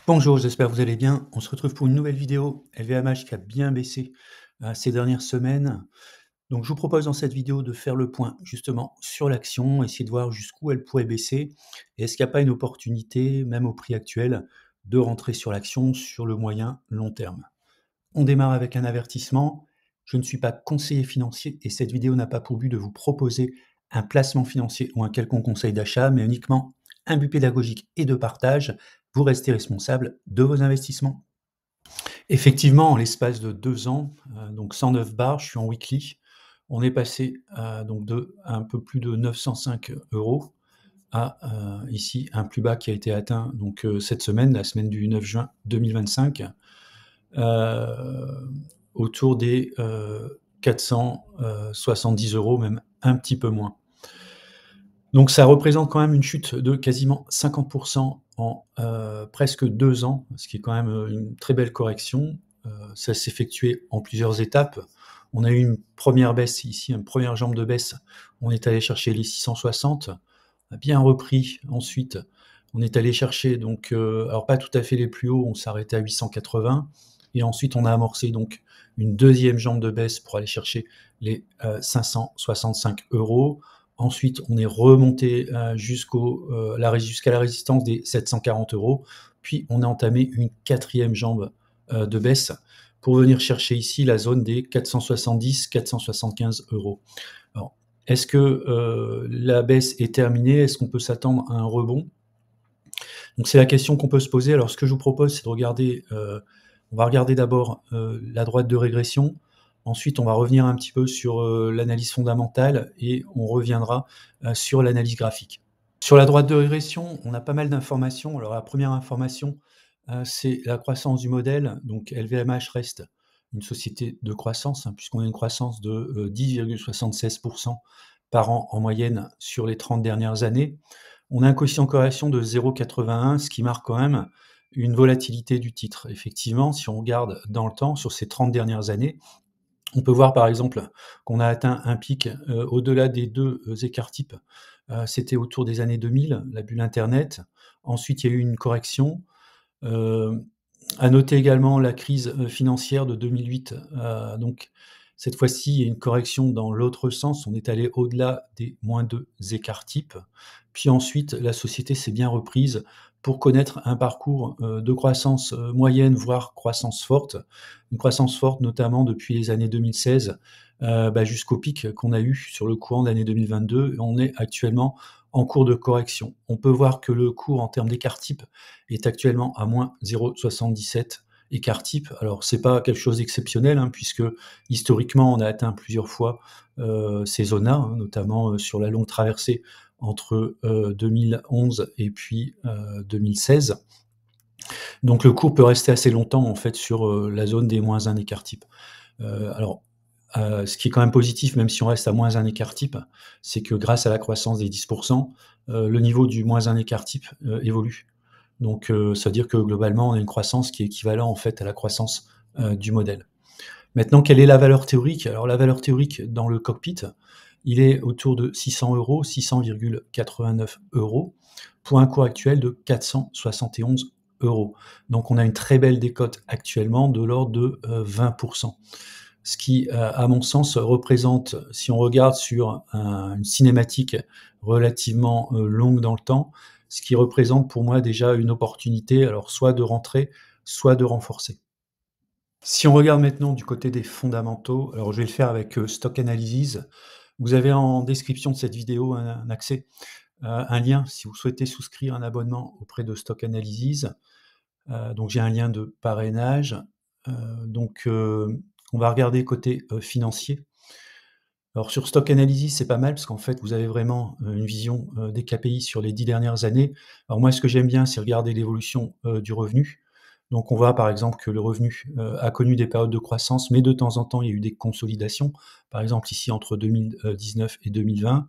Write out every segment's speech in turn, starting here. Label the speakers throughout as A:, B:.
A: Bonjour, j'espère que vous allez bien. On se retrouve pour une nouvelle vidéo LVMH qui a bien baissé ces dernières semaines. Donc, je vous propose dans cette vidéo de faire le point justement sur l'action, essayer de voir jusqu'où elle pourrait baisser. Et est-ce qu'il n'y a pas une opportunité, même au prix actuel, de rentrer sur l'action sur le moyen long terme. On démarre avec un avertissement. Je ne suis pas conseiller financier et cette vidéo n'a pas pour but de vous proposer un placement financier ou un quelconque conseil d'achat, mais uniquement un but pédagogique et de partage. Vous restez responsable de vos investissements. Effectivement, en l'espace de 2 ans, donc 109 bars, je suis en weekly. On est passé, donc de un peu plus de 905 € à, ici un plus bas qui a été atteint donc, cette semaine, la semaine du 9 juin 2025, autour des, 470 €, même un petit peu moins. Donc ça représente quand même une chute de quasiment 50 en, presque 2 ans, ce qui est quand même, une très belle correction. Ça s'est effectué en plusieurs étapes. On a eu une première baisse ici, une première jambe de baisse. On est allé chercher les 660, on a bien repris ensuite. On est allé chercher donc, alors pas tout à fait les plus hauts, on s'est arrêté à 880 et ensuite on a amorcé donc une deuxième jambe de baisse pour aller chercher les, 565 €. Ensuite, on est remonté jusqu'à la résistance des 740 €. Puis, on a entamé une quatrième jambe de baisse pour venir chercher ici la zone des 470-475 €. Alors, est-ce que la baisse est terminée? Est-ce qu'on peut s'attendre à un rebond? Donc, c'est la question qu'on peut se poser. Alors, ce que je vous propose, c'est de regarder, on va regarder d'abord la droite de régression. Ensuite, on va revenir un petit peu sur l'analyse fondamentale et on reviendra sur l'analyse graphique. Sur la droite de régression, on a pas mal d'informations. Alors, la première information, c'est la croissance du modèle. Donc, LVMH reste une société de croissance, puisqu'on a une croissance de 10,76 % par an en moyenne sur les 30 dernières années. On a un quotient de corrélation de 0,81, ce qui marque quand même une volatilité du titre. Effectivement, si on regarde dans le temps, sur ces 30 dernières années, on peut voir par exemple qu'on a atteint un pic au-delà des 2 écarts types. C'était autour des années 2000, la bulle internet. Ensuite, il y a eu une correction. À noter également la crise financière de 2008. Donc cette fois-ci, il y a une correction dans l'autre sens. On est allé au-delà des -2 écarts types. Puis ensuite, la société s'est bien reprise pour connaître un parcours de croissance moyenne, voire croissance forte. Une croissance forte notamment depuis les années 2016 jusqu'au pic qu'on a eu sur le courant de l'année 2022. On est actuellement en cours de correction. On peut voir que le cours en termes d'écart type est actuellement à moins 0,77 écart type. Alors c'est pas quelque chose d'exceptionnel, puisque historiquement on a atteint plusieurs fois ces zones-là, notamment sur la longue traversée entre 2011 et puis 2016. Donc le cours peut rester assez longtemps en fait sur la zone des moins 1 écart type. Alors ce qui est quand même positif, même si on reste à moins 1 écart type, c'est que grâce à la croissance des 10 le niveau du moins 1 écart type évolue. Donc ça veut dire que globalement, on a une croissance qui est équivalente en fait à la croissance du modèle. Maintenant, quelle est la valeur théorique? Alors la valeur théorique dans le cockpit, il est autour de 600 €, 600,89 € pour un cours actuel de 471 €. Donc on a une très belle décote actuellement de l'ordre de 20 %. Ce qui, à mon sens, représente, si on regarde sur une cinématique relativement longue dans le temps, ce qui représente pour moi déjà une opportunité, alors soit de rentrer, soit de renforcer. Si on regarde maintenant du côté des fondamentaux, alors je vais le faire avec Stock Analysis. Vous avez en description de cette vidéo un accès, un lien si vous souhaitez souscrire un abonnement auprès de Stock Analysis. Donc j'ai un lien de parrainage. Donc on va regarder côté financier. Alors sur Stock Analysis, c'est pas mal parce qu'en fait, vous avez vraiment une vision des KPI sur les 10 dernières années. Alors moi, ce que j'aime bien, c'est regarder l'évolution du revenu. Donc on voit par exemple que le revenu a connu des périodes de croissance, mais de temps en temps, il y a eu des consolidations. Par exemple, ici, entre 2019 et 2020.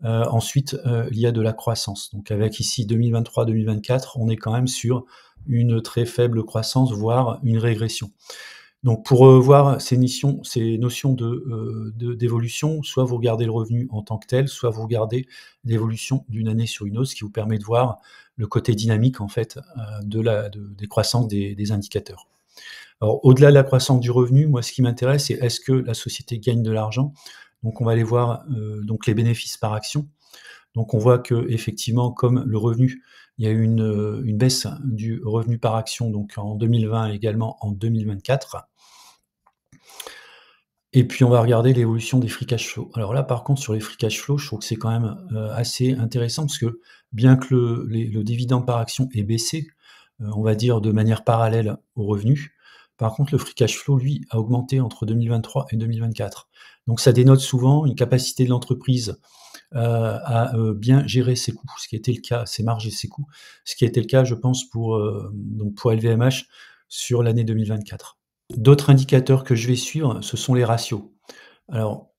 A: Ensuite, il y a de la croissance. Donc avec ici 2023-2024, on est quand même sur une très faible croissance, voire une régression. Donc pour, voir ces notions d'évolution, soit vous regardez le revenu en tant que tel, soit vous regardez l'évolution d'une année sur une autre, ce qui vous permet de voir le côté dynamique en fait, des croissances des indicateurs. Alors au-delà de la croissance du revenu, moi ce qui m'intéresse, c'est est-ce que la société gagne de l'argent? Donc on va aller voir, donc les bénéfices par action. Donc on voit qu'effectivement, comme le revenu, il y a eu une baisse du revenu par action donc en 2020 et également en 2024. Et puis on va regarder l'évolution des free cash flow. Alors là, par contre, sur les free cash flow, je trouve que c'est quand même, assez intéressant parce que bien que le dividende par action ait baissé, on va dire de manière parallèle aux revenus, par contre le free cash flow, lui, a augmenté entre 2023 et 2024. Donc ça dénote souvent une capacité de l'entreprise, à, bien gérer ses coûts, ce qui était le cas, ses marges et ses coûts, ce qui a été le cas, je pense, pour LVMH sur l'année 2024. D'autres indicateurs que je vais suivre, ce sont les ratios. Alors,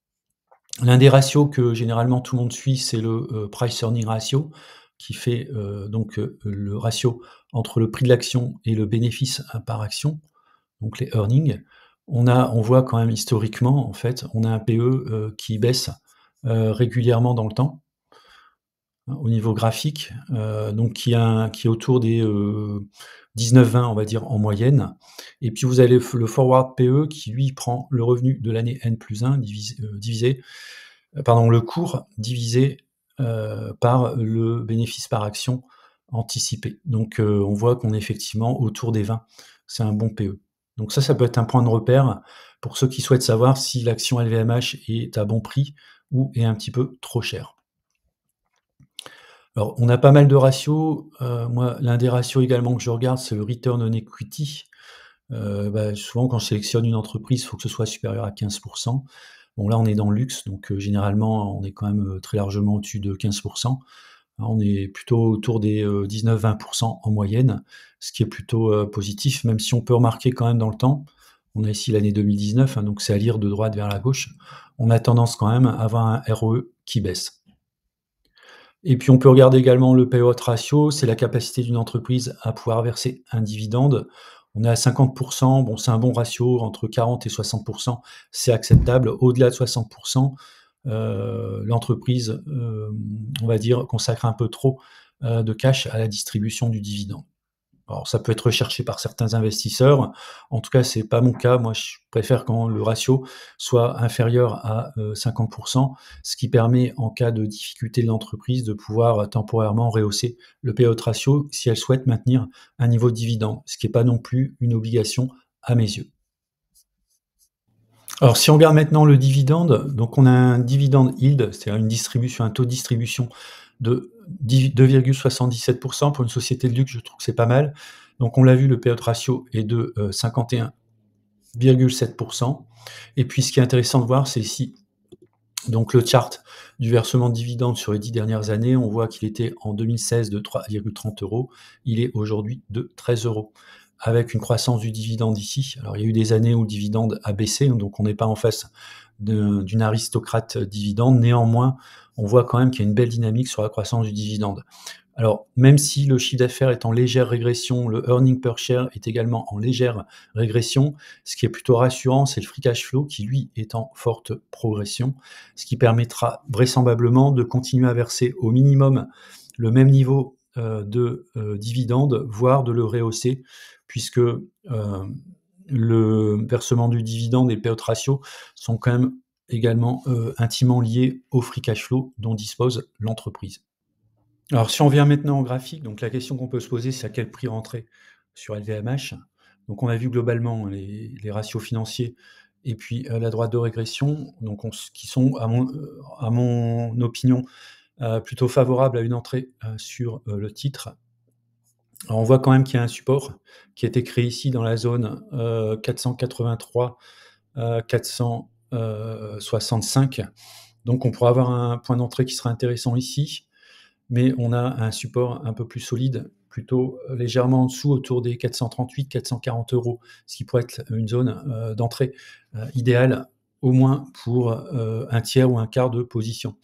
A: l'un des ratios que généralement tout le monde suit, c'est le, price earning ratio qui fait, le ratio entre le prix de l'action et le bénéfice, par action, donc les earnings. On voit quand même historiquement, en fait, on a un PE, qui baisse, régulièrement dans le temps, hein, au niveau graphique, donc qui est autour des, 19-20, on va dire, en moyenne. Et puis vous avez le forward PE qui, lui, prend le revenu de l'année N+1 le cours divisé, par le bénéfice par action anticipé. Donc, on voit qu'on est effectivement autour des 20. C'est un bon PE. Donc ça peut être un point de repère pour ceux qui souhaitent savoir si l'action LVMH est à bon prix ou est un petit peu trop chère. Alors, on a pas mal de ratios. Moi, l'un des ratios également que je regarde, c'est le return on equity. Souvent, quand je sélectionne une entreprise, il faut que ce soit supérieur à 15. Bon, là, on est dans le luxe, donc généralement, on est quand même, très largement au-dessus de 15. Hein, on est plutôt autour des, 19-20 en moyenne, ce qui est plutôt, positif, même si on peut remarquer quand même dans le temps, on a ici l'année 2019, hein, donc c'est à lire de droite vers la gauche, on a tendance quand même à avoir un ROE qui baisse. Et puis on peut regarder également le payout ratio, c'est la capacité d'une entreprise à pouvoir verser un dividende. On est à 50. Bon, c'est un bon ratio, entre 40 et 60 c'est acceptable. Au-delà de 60 l'entreprise, on va dire, consacre un peu trop, de cash à la distribution du dividende. Alors ça peut être recherché par certains investisseurs. En tout cas, c'est pas mon cas. Moi, je préfère quand le ratio soit inférieur à, 50, ce qui permet, en cas de difficulté de l'entreprise, de pouvoir, temporairement rehausser le payout ratio si elle souhaite maintenir un niveau de dividende, ce qui est pas non plus une obligation à mes yeux. Alors si on regarde maintenant le dividende, donc on a un dividende yield, c'est-à-dire une distribution, un taux de distribution de 2,77 pour une société de luxe, je trouve que c'est pas mal. Donc on l'a vu, le payout ratio est de, 51,7. Et puis ce qui est intéressant de voir, c'est ici, donc le chart du versement de dividendes sur les 10 dernières années. On voit qu'il était en 2016 de 3,30 €, il est aujourd'hui de 13 €, avec une croissance du dividende ici. Alors il y a eu des années où le dividende a baissé, donc on n'est pas en face d'une aristocrate dividende. Néanmoins, on voit quand même qu'il y a une belle dynamique sur la croissance du dividende. Alors, même si le chiffre d'affaires est en légère régression, le earning per share est également en légère régression. Ce qui est plutôt rassurant, c'est le free cash flow qui, lui, est en forte progression, ce qui permettra vraisemblablement de continuer à verser au minimum le même niveau, de, dividende, voire de le rehausser, puisque, le versement du dividende et le payout ratio sont quand même également, intimement liés au free cash flow dont dispose l'entreprise. Alors si on vient maintenant au graphique, donc la question qu'on peut se poser, c'est à quel prix rentrer sur LVMH? Donc on a vu globalement les ratios financiers et puis, la droite de régression, donc qui sont à mon opinion, plutôt favorables à une entrée, sur, le titre. Alors on voit quand même qu'il y a un support qui a été créé ici dans la zone, 483, 465. Donc on pourra avoir un point d'entrée qui sera intéressant ici. Mais on a un support un peu plus solide, plutôt légèrement en dessous, autour des 438-440 €, ce qui pourrait être une zone, d'entrée, idéale, au moins pour, un tiers ou un quart de position.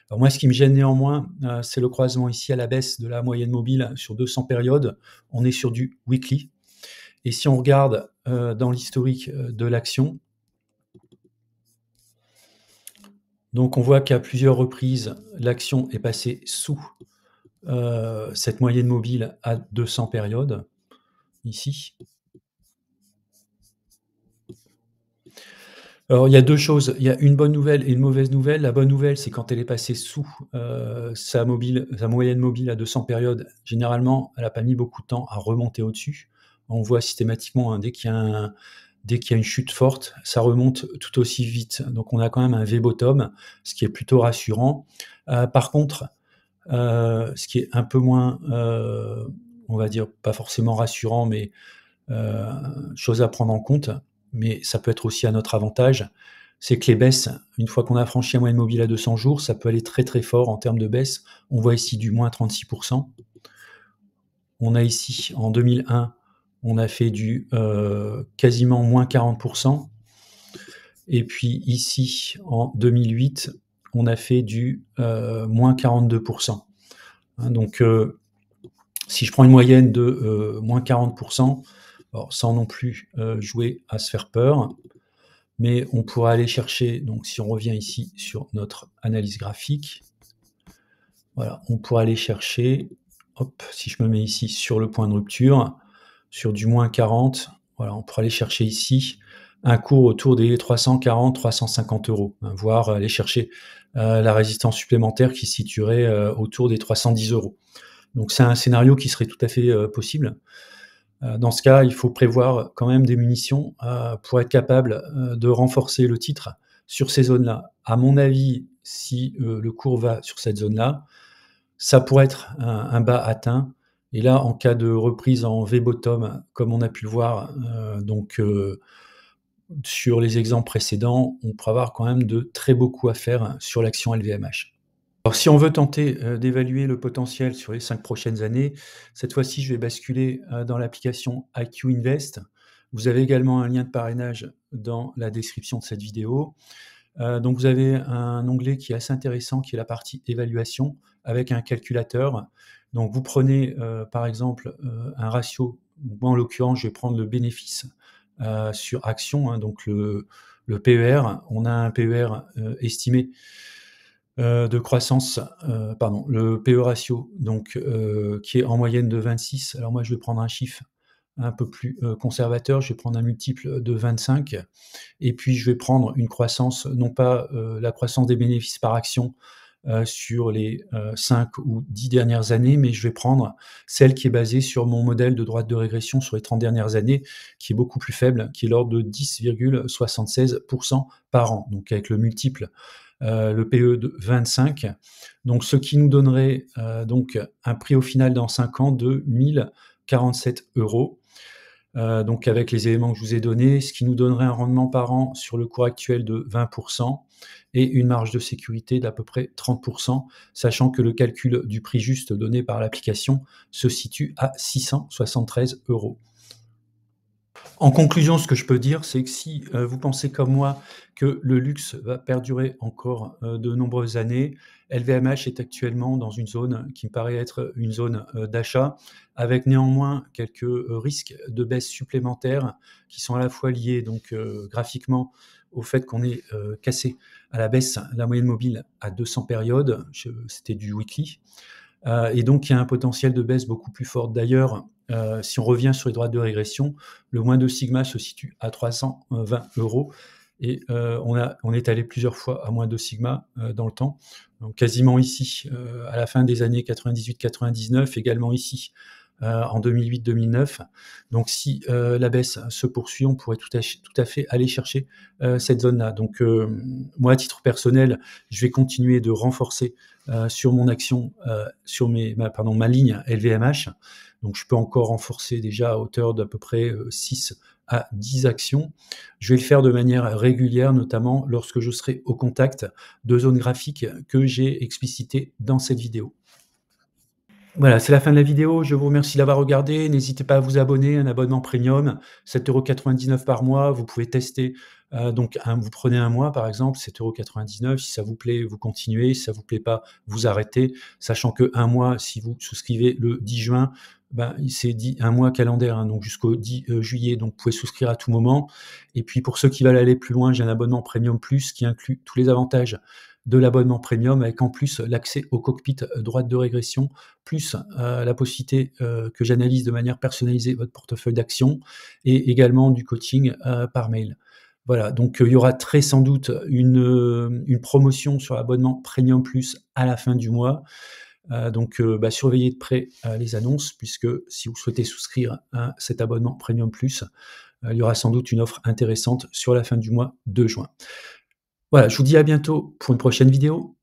A: Alors moi, ce qui me gêne néanmoins, c'est le croisement ici à la baisse de la moyenne mobile sur 200 périodes. On est sur du weekly Et si on regarde dans l'historique de l'action, donc on voit qu'à plusieurs reprises, l'action est passée sous cette moyenne mobile à 200 périodes, ici. Alors, il y a 2 choses, il y a une bonne nouvelle et une mauvaise nouvelle. La bonne nouvelle, c'est quand elle est passée sous sa moyenne mobile à 200 périodes, généralement, elle n'a pas mis beaucoup de temps à remonter au-dessus. On voit systématiquement, hein, dès qu'il y a une chute forte, ça remonte tout aussi vite. Donc on a quand même un V-bottom, ce qui est plutôt rassurant. Par contre, ce qui est un peu moins, on va dire, pas forcément rassurant, mais chose à prendre en compte, mais ça peut être aussi à notre avantage, c'est que les baisses, une fois qu'on a franchi la moyenne mobile à 200 jours, ça peut aller très très fort en termes de baisse. On voit ici du moins 36%. On a ici, en 2001, on a fait du quasiment moins 40%. Et puis ici, en 2008, on a fait du moins 42%. Hein, donc, si je prends une moyenne de moins 40%, alors sans non plus jouer à se faire peur, mais on pourra aller chercher, donc si on revient ici sur notre analyse graphique, voilà, on pourra aller chercher, hop, si je me mets ici sur le point de rupture, sur du moins 40, voilà, on pourra aller chercher ici un cours autour des 340-350 €, hein, voire aller chercher la résistance supplémentaire qui se situerait autour des 310 €. Donc c'est un scénario qui serait tout à fait possible. Dans ce cas, il faut prévoir quand même des munitions pour être capable de renforcer le titre sur ces zones-là. À mon avis, si le cours va sur cette zone-là, ça pourrait être un bas atteint. Et là, en cas de reprise en V-bottom, comme on a pu le voir sur les exemples précédents, on pourra avoir quand même de très beaux coups à faire sur l'action LVMH. Alors si on veut tenter d'évaluer le potentiel sur les 5 prochaines années, cette fois-ci, je vais basculer dans l'application IQ Invest. Vous avez également un lien de parrainage dans la description de cette vidéo. Donc vous avez un onglet qui est assez intéressant, qui est la partie évaluation, avec un calculateur. Donc vous prenez par exemple un ratio. Moi en l'occurrence, je vais prendre le bénéfice sur action, hein, donc le PER. On a un PER estimé de croissance, pardon, le PE ratio, donc qui est en moyenne de 26. Alors moi, je vais prendre un chiffre un peu plus conservateur, je vais prendre un multiple de 25 et puis je vais prendre une croissance, non pas la croissance des bénéfices par action sur les 5 ou 10 dernières années, mais je vais prendre celle qui est basée sur mon modèle de droite de régression sur les 30 dernières années, qui est beaucoup plus faible, qui est l'ordre de 10,76% par an, donc avec le multiple le PE de 25, donc ce qui nous donnerait donc un prix au final dans 5 ans de 1047 €. Donc avec les éléments que je vous ai donnés, ce qui nous donnerait un rendement par an sur le cours actuel de 20% et une marge de sécurité d'à peu près 30%, sachant que le calcul du prix juste donné par l'application se situe à 673 €. En conclusion, ce que je peux dire, c'est que si vous pensez comme moi que le luxe va perdurer encore de nombreuses années, LVMH est actuellement dans une zone qui me paraît être une zone d'achat, avec néanmoins quelques risques de baisse supplémentaires qui sont à la fois liés donc graphiquement au fait qu'on ait cassé à la baisse la moyenne mobile à 200 périodes, c'était du weekly, et donc il y a un potentiel de baisse beaucoup plus fort. D'ailleurs, si on revient sur les droites de régression, le moins de sigma se situe à 320 € et on est allé plusieurs fois à moins de sigma dans le temps. Donc quasiment ici, à la fin des années 98-99, également ici, en 2008-2009. Donc si la baisse se poursuit, on pourrait tout à fait aller chercher cette zone-là. Donc moi, à titre personnel, je vais continuer de renforcer sur mon action, sur ma ligne LVMH. Donc je peux encore renforcer déjà à hauteur d'à peu près 6 à 10 actions. Je vais le faire de manière régulière, notamment lorsque je serai au contact de zones graphiques que j'ai explicitées dans cette vidéo. Voilà, c'est la fin de la vidéo. Je vous remercie d'avoir regardé. N'hésitez pas à vous abonner, un abonnement premium, 7,99 € par mois. Vous pouvez tester, donc vous prenez un mois par exemple, 7,99 €. Si ça vous plaît, vous continuez. Si ça vous plaît pas, vous arrêtez. Sachant que un mois, si vous souscrivez le 10 juin, ben, c'est 1 mois calendaire, hein, donc jusqu'au 10 juillet, donc vous pouvez souscrire à tout moment. Et puis pour ceux qui veulent aller plus loin, j'ai un abonnement Premium Plus qui inclut tous les avantages de l'abonnement premium, avec en plus l'accès au cockpit droite de régression, plus la possibilité que j'analyse de manière personnalisée votre portefeuille d'actions, et également du coaching par mail. Voilà, donc il y aura très sans doute une promotion sur l'abonnement Premium Plus à la fin du mois. Donc bah, surveillez de près les annonces, puisque si vous souhaitez souscrire à cet abonnement Premium Plus, il y aura sans doute une offre intéressante sur la fin du mois de juin. Voilà, je vous dis à bientôt pour une prochaine vidéo.